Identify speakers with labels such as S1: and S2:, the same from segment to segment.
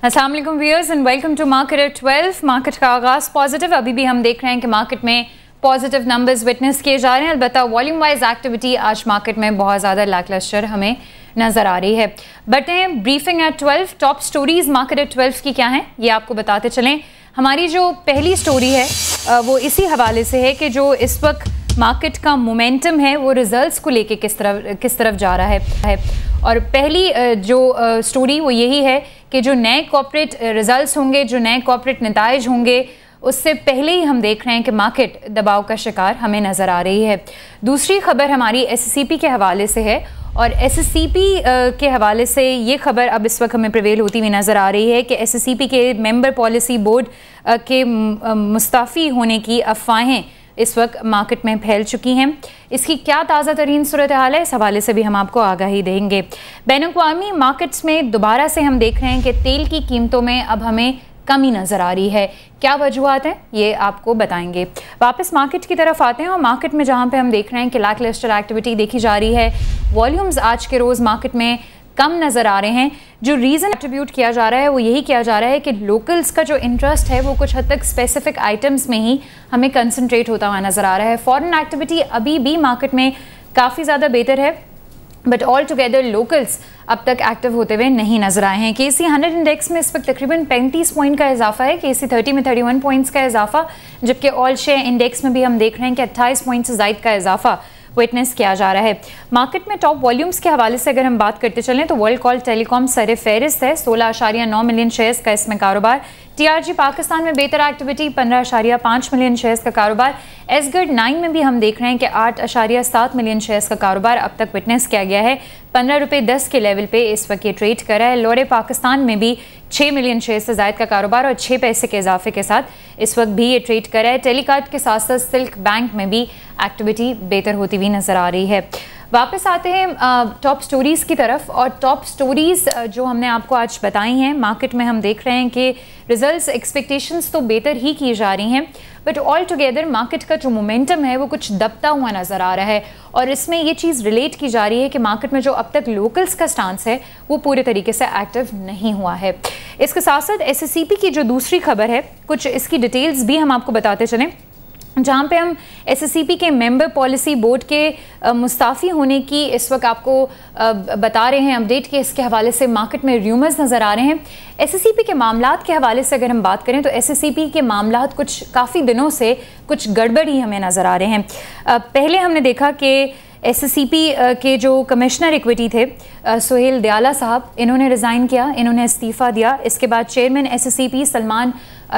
S1: अस्सलाम वालेकुम viewers and welcome to market at 12। Market का आगाज़ पॉजिटिव, अभी भी हम देख रहे हैं कि मार्केट में पॉजिटिव नंबर्स विटनेस किए जा रहे हैं। अलबत्ता वॉल्यूम वाइज एक्टिविटी आज मार्केट में बहुत ज़्यादा लैकलस्टर हमें नज़र आ रही है। बढ़ते हैं briefing at 12। Top stories market at 12 की क्या हैं ये आपको बताते चलें। हमारी जो पहली स्टोरी है वो इसी हवाले से है कि जो इस वक्त मार्केट का मोमेंटम है वो रिजल्ट्स को लेके किस तरफ जा रहा है। और पहली जो स्टोरी वो यही है कि जो नए कॉर्पोरेट रिजल्ट्स होंगे, जो नए कॉर्पोरेट नताइज होंगे, उससे पहले ही हम देख रहे हैं कि मार्केट दबाव का शिकार हमें नज़र आ रही है। दूसरी खबर हमारी एससीपी के हवाले से है और एससीपी के हवाले से ये खबर अब इस वक्त हमें प्रिवेल होती हुई नज़र आ रही है कि एससीपी के मेंबर पॉलिसी बोर्ड के मुस्ताफ़ी होने की अफवाहें इस वक्त मार्केट में फैल चुकी हैं। इसकी क्या ताज़ा तरीन सूरत हाल है, इस हवाले से भी हम आपको आगाही देंगे। बैनुल-अक़वामी मार्केट्स में दोबारा से हम देख रहे हैं कि तेल की कीमतों में अब हमें कमी नज़र आ रही है। क्या वजूहात हैं ये आपको बताएंगे। वापस मार्केट की तरफ आते हैं और मार्केट में जहाँ पे हम देख रहे हैं कि लैकलस्टर एक्टिविटी देखी जा रही है, वॉल्यूम्स आज के रोज़ मार्केट में कम नज़र आ रहे हैं। जो रीज़न एट्रीब्यूट किया जा रहा है वो यही किया जा रहा है कि लोकल्स का जो इंटरेस्ट है वो कुछ हद तक स्पेसिफिक आइटम्स में ही हमें कंसंट्रेट होता हुआ नज़र आ रहा है। फॉरेन एक्टिविटी अभी भी मार्केट में काफ़ी ज़्यादा बेहतर है, बट ऑल टुगेदर लोकल्स अब तक एक्टिव होते हुए नहीं नजर आए हैं। KC 100 इंडेक्स में इस वक्त तकरीबन 35 पॉइंट का इजाफा है, KC 30 में 31 पॉइंट्स का इजाफा, जबकि ऑल शेयर इंडेक्स में भी हम देख रहे हैं कि 28 पॉइंट से ज़ायद का इजाफा विटनेस किया जा रहा है। मार्केट में टॉप वॉल्यूम्स के हवाले से अगर हम बात करते चलें तो वर्ल्ड कॉल टेलीकॉम सर फहरिस्त है, 16.9 मिलियन शेयर्स का इसमें कारोबार। TRG पाकिस्तान में बेहतर एक्टिविटी, 15.5 मिलियन शेयर्स का कारोबार। एसगर्ड 9 में भी हम देख रहे हैं कि 8.7 मिलियन शेयर्स का कारोबार अब तक विटनेस किया गया है। 15 रुपये 10 के लेवल पे इस वक्त ये ट्रेड कर रहा है। लोरे पाकिस्तान में भी 6 मिलियन शेयर से ज़ायद का कारोबार और 6 पैसे के इजाफे के साथ इस वक्त भी ये ट्रेड कर रहा है। टेलीकार्ड के साथ साथ सिल्क बैंक में भी एक्टिविटी बेहतर होती हुई नज़र आ रही है। वापस आते हैं टॉप स्टोरीज़ की तरफ और टॉप स्टोरीज़ जो हमने आपको आज बताई हैं, मार्केट में हम देख रहे हैं कि रिजल्ट्स एक्सपेक्टेशंस तो बेहतर ही की जा रही हैं, बट ऑल टुगेदर मार्केट का जो मोमेंटम है वो कुछ दबता हुआ नज़र आ रहा है। और इसमें ये चीज़ रिलेट की जा रही है कि मार्केट में जो अब तक लोकल्स का स्टांस है वो पूरे तरीके से एक्टिव नहीं हुआ है। इसके साथ साथ एससीपी की जो दूसरी खबर है, कुछ इसकी डिटेल्स भी हम आपको बताते चलें, जहाँ पे हम एससीपी के मेंबर पॉलिसी बोर्ड के मुस्ताफ़ी होने की इस वक्त आपको बता रहे हैं अपडेट के। इसके हवाले से मार्केट में र्यूमर्स नज़र आ रहे हैं। एससीपी के मामलात के हवाले से अगर हम बात करें तो एससीपी के मामलात कुछ काफ़ी दिनों से कुछ गड़बड़ ही हमें नज़र आ रहे हैं। पहले हमने देखा कि एससीपी के जो कमिश्नर इक्विटी थे सुहेल दयाला साहब, इन्होंने रिज़ाइन किया, इन्होंने इस्तीफ़ा दिया। इसके बाद चेयरमैन एससीपी सलमान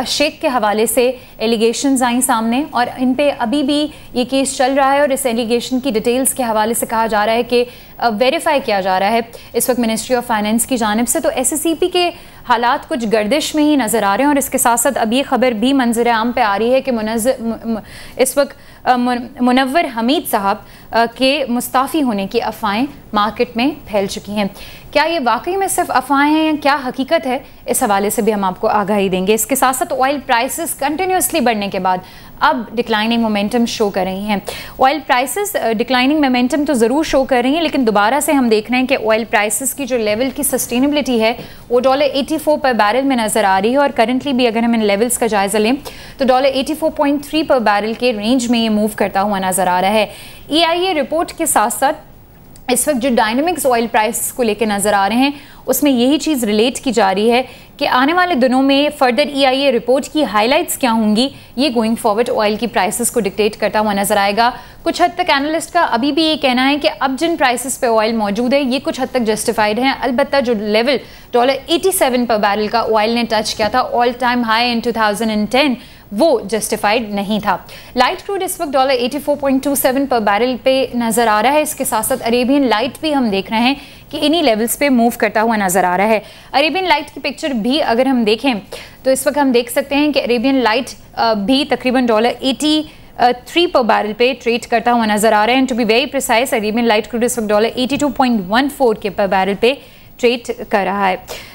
S1: शेख के हवाले से एलिगेशंस आई सामने और इन पे अभी भी ये केस चल रहा है और इस एलिगेशन की डिटेल्स के हवाले से कहा जा रहा है कि वेरीफाई किया जा रहा है इस वक्त मिनिस्ट्री ऑफ फाइनेंस की जानिब से। तो एससीपी के हालात कुछ गर्दिश में ही नज़र आ रहे हैं और इसके साथ साथ अब ये खबर भी मंजर आम पे आ रही है कि इस वक्त मुनव्वर हमीद साहब के मुस्ताफ़ी होने की अफवाहें मार्केट में फैल चुकी हैं। क्या ये वाकई में सिर्फ अफवाहें हैं या क्या हकीकत है, इस हवाले से भी हम आपको आगाही देंगे। इसके साथ साथ ऑयल प्राइसेस कंटिन्यूसली बढ़ने के बाद अब डिक्लाइनिंग मोमेंटम शो कर रही हैं। ऑयल प्राइसेस डिक्लाइनिंग मोमेंटम तो ज़रूर शो कर रही हैं, लेकिन दोबारा से हम देख रहे हैं कि ऑयल प्राइसेस की जो लेवल की सस्टेनेबिलिटी है वो $84 पर बैरल में नज़र आ रही है और करंटली भी अगर हम इन लेवल्स का जायज़ा लें तो $84.3 पर बैरल के रेंज में ये मूव करता हुआ नज़र आ रहा है। EIA रिपोर्ट के साथ साथ इस वक्त जो डायनामिक्स ऑयल प्राइस को लेकर नज़र आ रहे हैं उसमें यही चीज़ रिलेट की जा रही है कि आने वाले दिनों में फर्दर EIA रिपोर्ट की हाइलाइट्स क्या होंगी, ये गोइंग फॉरवर्ड ऑयल की प्राइसेस को डिक्टेट करता हुआ नज़र आएगा। कुछ हद तक एनालिस्ट का अभी भी ये कहना है कि अब जिन प्राइसेस पे ऑयल मौजूद है ये कुछ हद तक जस्टिफाइड है। अलबत्ता जो लेवल $87 पर बैरल का ऑयल ने टच किया था ऑल टाइम हाई इन 2010 वो जस्टिफाइड नहीं था। लाइट क्रूड इस वक्त $84.27 पर बैरल पे नज़र आ रहा है। इसके साथ साथ अरेबियन लाइट भी हम देख रहे हैं कि इन्हीं लेवल्स पे मूव करता हुआ नज़र आ रहा है। अरेबियन लाइट की पिक्चर भी अगर हम देखें तो इस वक्त हम देख सकते हैं कि अरेबियन लाइट भी तकरीबन $83 पर बैरल पे ट्रेड करता हुआ नज़र आ रहा है। To be very precise Arabian light crude इस वक्त $82.14 के पर बैरल पे ट्रेड कर रहा है।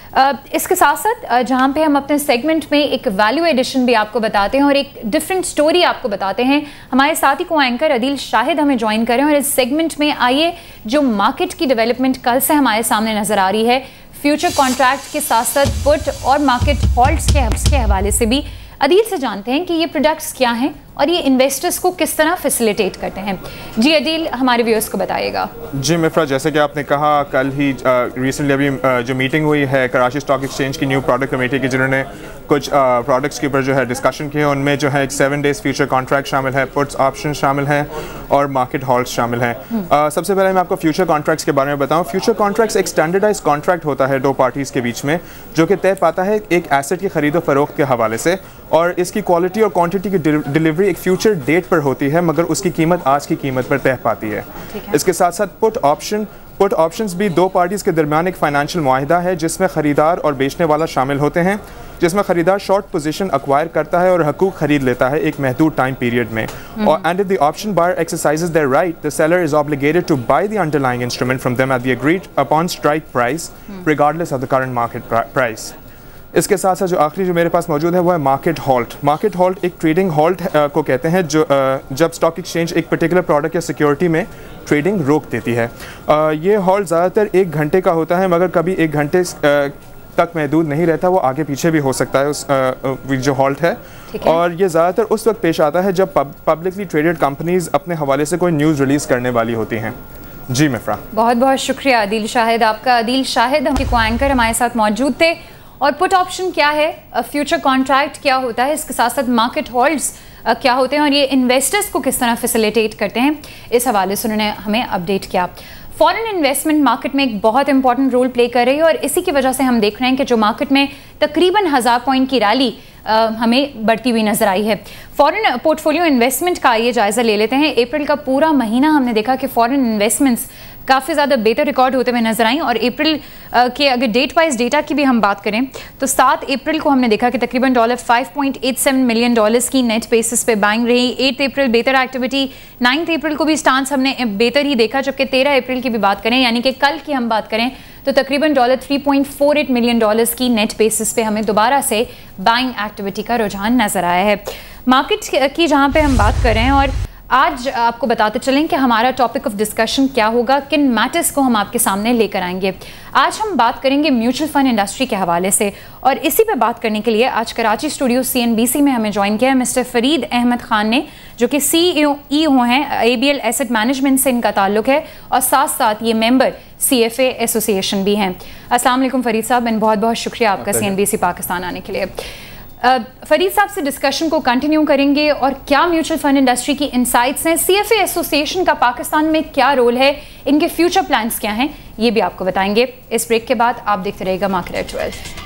S1: इसके साथ साथ जहाँ पे हम अपने सेगमेंट में एक वैल्यू एडिशन भी आपको बताते हैं और एक डिफरेंट स्टोरी आपको बताते हैं, हमारे साथी को एंकर अदील शाहिद हमें ज्वाइन करें और इस सेगमेंट में आइए जो मार्केट की डेवलपमेंट कल से हमारे सामने नज़र आ रही है फ्यूचर कॉन्ट्रैक्ट के साथ साथ पुट और मार्केट हॉल्ट्स के हवाले से भी अदील से जानते हैं कि ये प्रोडक्ट्स क्या हैं और ये इन्वेस्टर्स को किस तरह फैसिलिटेट करते हैं। जी अदील, हमारे व्यूअर्स को बताइएगा।
S2: जी मिफ्रा, जैसे कि आपने कहा, कल ही रिसेंटली अभी जो मीटिंग हुई है कराची स्टॉक एक्सचेंज की न्यू प्रोडक्ट कमेटी की, जिन्होंने कुछ प्रोडक्ट्स के ऊपर जो है डिस्कशन किए। उनमें जो है एक 7 डेज़ फ्यूचर कॉन्ट्रैक्ट शामिल है, पुट्स ऑप्शन शामिल हैं और मार्केट हॉल्ट्स शामिल हैं। सबसे पहले मैं आपको फ्यूचर कॉन्ट्रैक्ट्स के बारे में बताऊँ। फ्यूचर कॉन्ट्रैक्ट्स एक स्टैंडर्डाइज कॉन्ट्रैक्ट होता है दो पार्टीज़ के बीच में, जो कि तय पाता है एक एसेट की खरीदो फरोख्त के हवाले से, और इसकी क्वालिटी और क्वांटिटी की डिलीवरी एक फ्यूचर डेट पर होती है, मगर उसकी कीमत आज की कीमत पर तय पाती है। इसके साथ साथ पुट ऑप्शंस भी दो पार्टीज़ के दरमियान एक फाइनेंशियल मुआहिदा है, जिसमें ख़रीदार और बेचने वाला शामिल होते हैं, जिसमें ख़रीदार शॉर्ट पोजीशन एक्वायर करता है और हकूक़ खरीद लेता है एक महदूद टाइम पीरियड में। और and if the option buyer exercises their right, the seller is obligated to buy the underlying instrument from them at the agreed upon strike price regardless of the current market price. इसके साथ साथ जो आखिरी जो मेरे पास मौजूद है वो है मार्केट हॉल्ट। मार्केट हॉल्ट एक ट्रेडिंग हॉल्ट को कहते हैं, जो जब स्टॉक एक्सचेंज एक पर्टिकुलर प्रोडक्ट या सिक्योरिटी में ट्रेडिंग रोक देती है। ये हॉल्ट ज़्यादातर 1 घंटे का होता है, मगर कभी 1 घंटे तक महदूद नहीं रहता, वो आगे पीछे भी हो सकता है उस जो हॉल्ट है। और ये ज़्यादातर उस वक्त पेश आता है जब पब्लिकली ट्रेडेड कंपनीज अपने हवाले से कोई न्यूज़ रिलीज़ करने वाली होती हैं। जी मिफ्रा,
S1: बहुत बहुत शुक्रिया अदील शाहिद आपका। अदील शाहिद हमके को एंकर हमारे साथ मौजूद थे। और पुट ऑप्शन क्या है, फ्यूचर कॉन्ट्रैक्ट क्या होता है, इसके साथ साथ मार्केट होल्ड्स क्या होते हैं और ये इन्वेस्टर्स को किस तरह फैसिलिटेट करते हैं, इस हवाले से उन्होंने हमें अपडेट किया। फॉरेन इन्वेस्टमेंट मार्केट में एक बहुत इंपॉर्टेंट रोल प्ले कर रही है और इसी की वजह से हम देख रहे हैं कि जो मार्केट में तकरीबन 1000 पॉइंट की रैली हमें बढ़ती हुई नजर आई है। फॉरेन पोर्टफोलियो इन्वेस्टमेंट का ये जायजा ले लेते हैं। अप्रैल का पूरा महीना हमने देखा कि फॉरेन इन्वेस्टमेंट्स काफ़ी ज़्यादा बेहतर रिकॉर्ड होते हुए नजर आई। और अप्रैल के अगर डेट वाइज डेटा की भी हम बात करें तो 7 अप्रैल को हमने देखा कि तकरीबन $5.87 मिलियन की नेट बेसिस पे बाइंग रही। 8 अप्रैल बेहतर एक्टिविटी, 9 अप्रैल को भी स्टांस हमने बेहतर ही देखा, जबकि 13 अप्रैल की भी बात करें यानी कि कल की हम बात करें तो तकरीबन $3.48 मिलियन की नेट बेसिस पे हमें दोबारा से बाइंग एक्टिविटी का रुझान नजर आया है। मार्केट की जहां पे हम बात कर रहे हैं, और आज आपको बताते चलें कि हमारा टॉपिक ऑफ डिस्कशन क्या होगा, किन मैटर्स को हम आपके सामने लेकर आएंगे। आज हम बात करेंगे म्यूचुअल फंड इंडस्ट्री के हवाले से, और इसी पे बात करने के लिए आज कराची स्टूडियो CNBC में हमें ज्वाइन किया है मिस्टर फरीद अहमद खान ने, जो कि CEO हैं, ABL एसेट मैनेजमेंट से इनका ताल्लुक है और साथ साथ ये मेंबर CFA एसोसिएशन भी हैं। अस्सलाम वालेकुम फरीद साहब, एंड बहुत बहुत शुक्रिया आपका CNBC पाकिस्तान आने के लिए। फरीद साहब से डिस्कशन को कंटिन्यू करेंगे और क्या म्यूचुअल फंड इंडस्ट्री की इनसाइट्स हैं, CFA एसोसिएशन का पाकिस्तान में क्या रोल है, इनके फ्यूचर प्लान्स क्या हैं, ये भी आपको बताएंगे। इस ब्रेक के बाद आप देखते रहिएगा मार्केट एट 12।